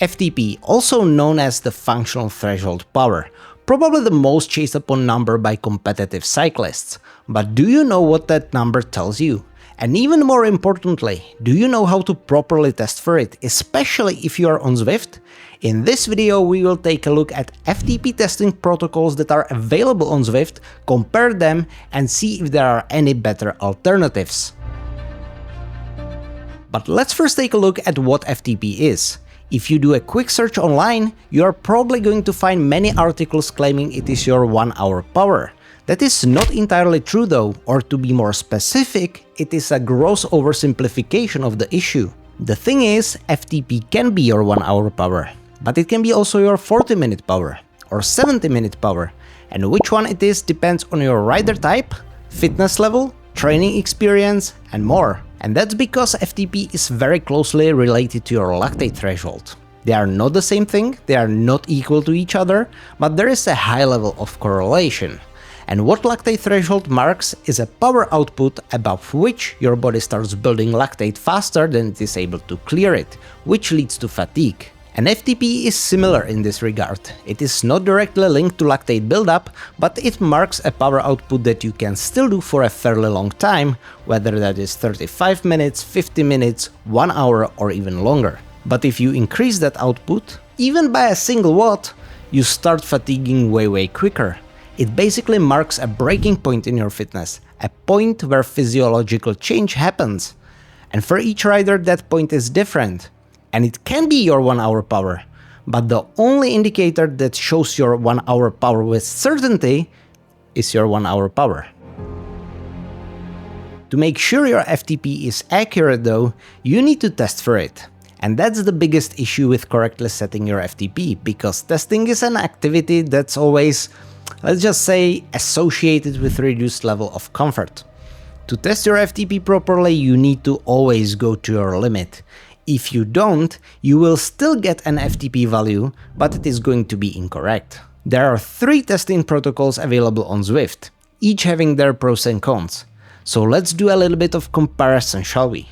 FTP, also known as the functional threshold power, probably the most chased upon number by competitive cyclists. But do you know what that number tells you? And even more importantly, do you know how to properly test for it, especially if you are on Zwift? In this video we will take a look at FTP testing protocols that are available on Zwift, compare them and see if there are any better alternatives. But let's first take a look at what FTP is. If you do a quick search online, you are probably going to find many articles claiming it is your 1 hour power. That is not entirely true though, or to be more specific, it is a gross oversimplification of the issue. The thing is, FTP can be your 1 hour power, but it can be also your 40-minute power, or 70-minute power, and which one it is depends on your rider type, fitness level, training experience, and more. And that's because FTP is very closely related to your lactate threshold. They are not the same thing, they are not equal to each other, but there is a high level of correlation. And what lactate threshold marks is a power output above which your body starts building lactate faster than it is able to clear it, which leads to fatigue. And FTP is similar in this regard. It is not directly linked to lactate buildup, but it marks a power output that you can still do for a fairly long time, whether that is 35 minutes, 50 minutes, 1 hour or even longer. But if you increase that output, even by a single watt, you start fatiguing way quicker. It basically marks a breaking point in your fitness, a point where physiological change happens. And for each rider that point is different. And it can be your 1 hour power, but the only indicator that shows your 1 hour power with certainty is your 1 hour power. To make sure your FTP is accurate though, you need to test for it. And that's the biggest issue with correctly setting your FTP, because testing is an activity that's always, let's just say, associated with reduced level of comfort. To test your FTP properly, you need to always go to your limit. If you don't, you will still get an FTP value, but it is going to be incorrect. There are 3 testing protocols available on Zwift, each having their pros and cons. So let's do a little bit of comparison, shall we?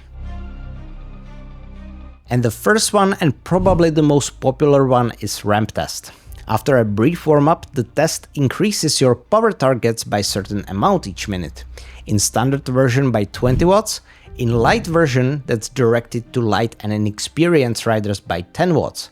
And the first one, and probably the most popular one, is ramp test. After a brief warm-up, the test increases your power targets by a certain amount each minute. In standard version by 20 watts, in light version that's directed to light and inexperienced riders by 10 watts.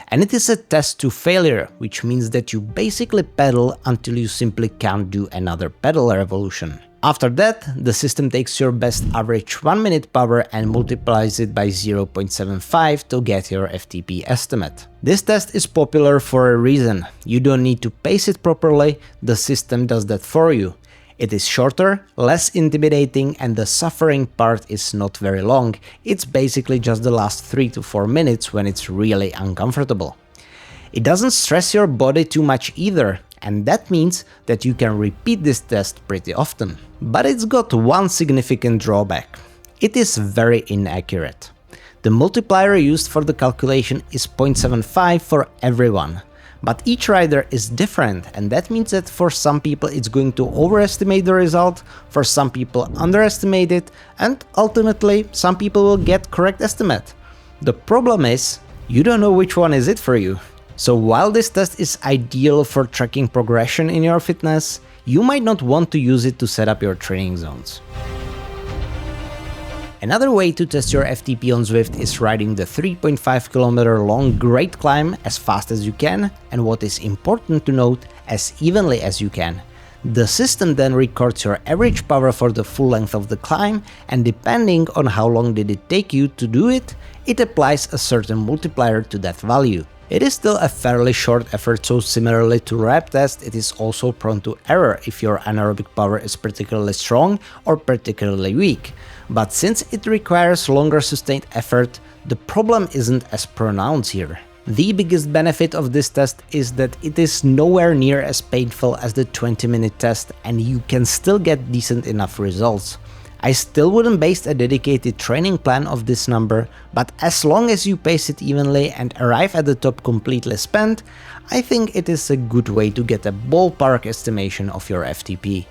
And it is a test to failure, which means that you basically pedal until you simply can't do another pedal revolution. After that, the system takes your best average 1 minute power and multiplies it by 0.75 to get your FTP estimate. This test is popular for a reason. You don't need to pace it properly, the system does that for you. It is shorter, less intimidating, and the suffering part is not very long. It's basically just the last 3 to 4 minutes when it's really uncomfortable. It doesn't stress your body too much either, and that means that you can repeat this test pretty often. But it's got one significant drawback. It is very inaccurate. The multiplier used for the calculation is 0.75 for everyone. But each rider is different, and that means that for some people it's going to overestimate the result, for some people underestimate it, and ultimately some people will get correct estimate. The problem is, you don't know which one is it for you. So while this test is ideal for tracking progression in your fitness, you might not want to use it to set up your training zones. Another way to test your FTP on Zwift is riding the 3.5 km long great climb as fast as you can, and what is important to note, as evenly as you can. The system then records your average power for the full length of the climb, and depending on how long did it take you to do it, it applies a certain multiplier to that value. It is still a fairly short effort, so similarly to ramp test, it is also prone to error if your anaerobic power is particularly strong or particularly weak. But since it requires longer sustained effort, the problem isn't as pronounced here. The biggest benefit of this test is that it is nowhere near as painful as the 20-minute test, and you can still get decent enough results. I still wouldn't base a dedicated training plan of this number, but as long as you pace it evenly and arrive at the top completely spent, I think it is a good way to get a ballpark estimation of your FTP.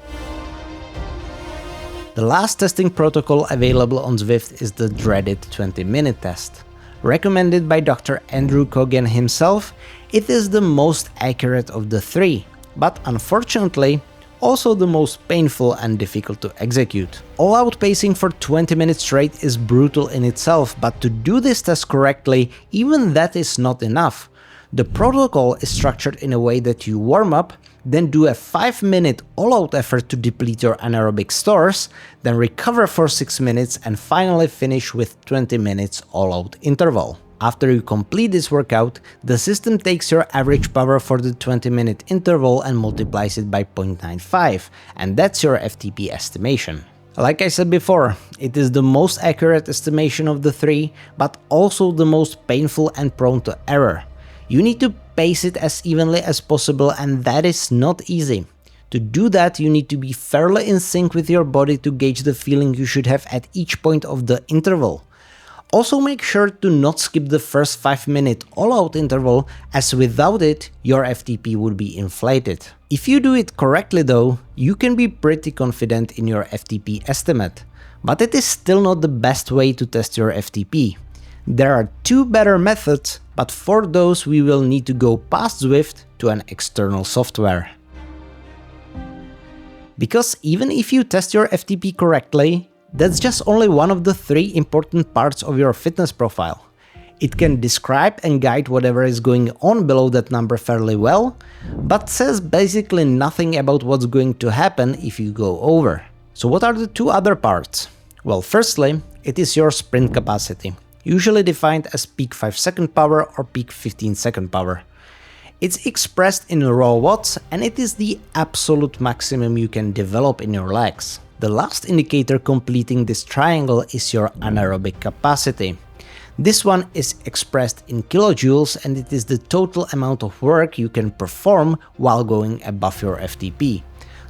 The last testing protocol available on Zwift is the dreaded 20-minute test. Recommended by Dr. Andrew Kogan himself, it is the most accurate of the three, but unfortunately, also the most painful and difficult to execute. All-out pacing for 20 minutes straight is brutal in itself, but to do this test correctly, even that is not enough. The protocol is structured in a way that you warm up, then do a 5-minute all-out effort to deplete your anaerobic stores, then recover for 6 minutes and finally finish with 20 minutes all-out interval. After you complete this workout, the system takes your average power for the 20-minute interval and multiplies it by 0.95, and that's your FTP estimation. Like I said before, it is the most accurate estimation of the three, but also the most painful and prone to error. You need to pace it as evenly as possible, and that is not easy. To do that, you need to be fairly in sync with your body to gauge the feeling you should have at each point of the interval. Also make sure to not skip the first 5-minute all-out interval, as without it, your FTP would be inflated. If you do it correctly though, you can be pretty confident in your FTP estimate. But it is still not the best way to test your FTP. There are two better methods, but for those we will need to go past Zwift to an external software. Because even if you test your FTP correctly, that's just only one of the three important parts of your fitness profile. It can describe and guide whatever is going on below that number fairly well, but says basically nothing about what's going to happen if you go over. So what are the two other parts? Well, firstly, it is your sprint capacity, usually defined as peak 5-second power or peak 15-second power. It's expressed in raw watts, and it is the absolute maximum you can develop in your legs. The last indicator completing this triangle is your anaerobic capacity. This one is expressed in kilojoules, and it is the total amount of work you can perform while going above your FTP.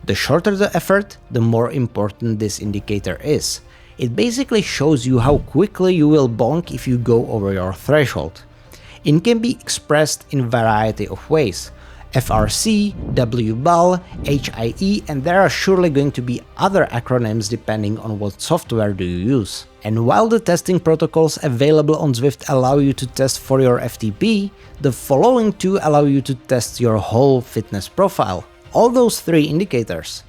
The shorter the effort, the more important this indicator is. It basically shows you how quickly you will bonk if you go over your threshold. It can be expressed in a variety of ways. FRC, WBAL, HIE, and there are surely going to be other acronyms depending on what software do you use. And while the testing protocols available on Zwift allow you to test for your FTP, the following two allow you to test your whole fitness profile. All those three indicators.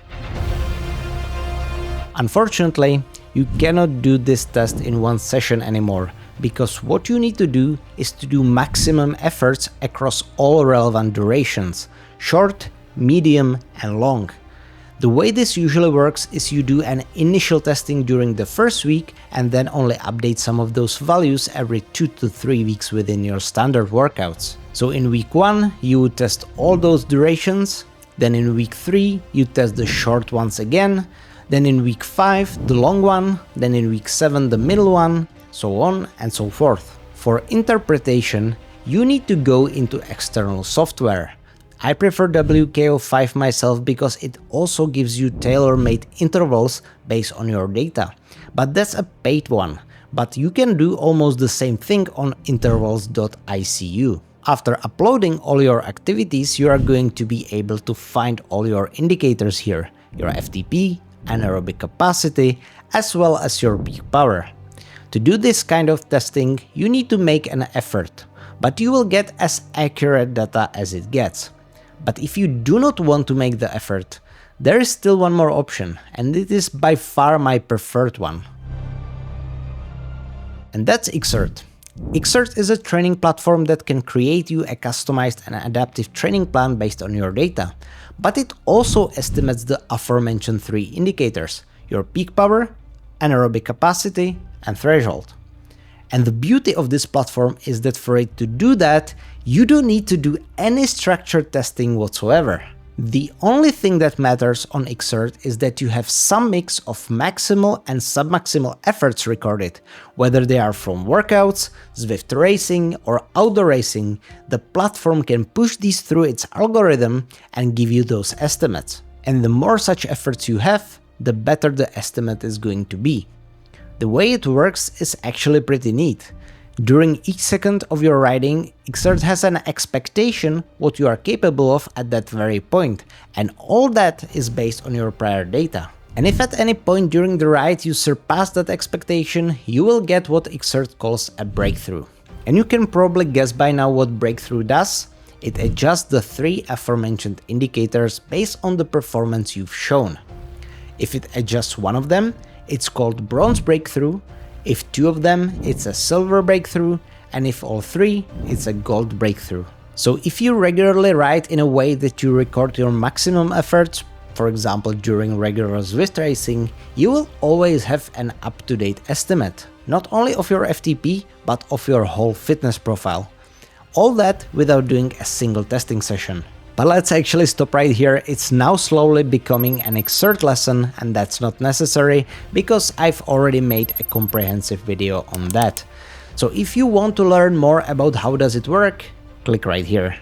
Unfortunately, you cannot do this test in one session anymore, because what you need to do is to do maximum efforts across all relevant durations, short, medium and long. The way this usually works is you do an initial testing during the first week and then only update some of those values every 2 to 3 weeks within your standard workouts. So in week 1 you would test all those durations, then in week 3 you test the short ones again, then in week 5 the long one, then in week 7 the middle one, so on and so forth. For interpretation, you need to go into external software. I prefer WKO5 myself because it also gives you tailor-made intervals based on your data. But that's a paid one, but you can do almost the same thing on intervals.icu. After uploading all your activities, you are going to be able to find all your indicators here, your FTP, anaerobic capacity, as well as your peak power. To do this kind of testing, you need to make an effort, but you will get as accurate data as it gets. But if you do not want to make the effort, there is still one more option, and it is by far my preferred one. And that's Xert. Xert is a training platform that can create you a customized and adaptive training plan based on your data, but it also estimates the aforementioned three indicators, your peak power, anaerobic capacity, and threshold. And the beauty of this platform is that for it to do that, you don't need to do any structured testing whatsoever. The only thing that matters on Xert is that you have some mix of maximal and submaximal efforts recorded. Whether they are from workouts, Zwift racing, or outdoor racing, the platform can push these through its algorithm and give you those estimates. And the more such efforts you have, the better the estimate is going to be. The way it works is actually pretty neat. During each second of your riding, Xert has an expectation what you are capable of at that very point, and all that is based on your prior data. And if at any point during the ride you surpass that expectation, you will get what Xert calls a breakthrough. And you can probably guess by now what breakthrough does. It adjusts the 3 aforementioned indicators based on the performance you've shown. If it adjusts one of them, it's called bronze breakthrough. If 2 of them, it's a silver breakthrough, and if all 3, it's a gold breakthrough. So if you regularly ride in a way that you record your maximum efforts, for example during regular Zwift racing, you will always have an up-to-date estimate, not only of your FTP, but of your whole fitness profile. All that without doing a single testing session. But let's actually stop right here. It's now slowly becoming an exert lesson, and that's not necessary because I've already made a comprehensive video on that. So if you want to learn more about how does it work, click right here.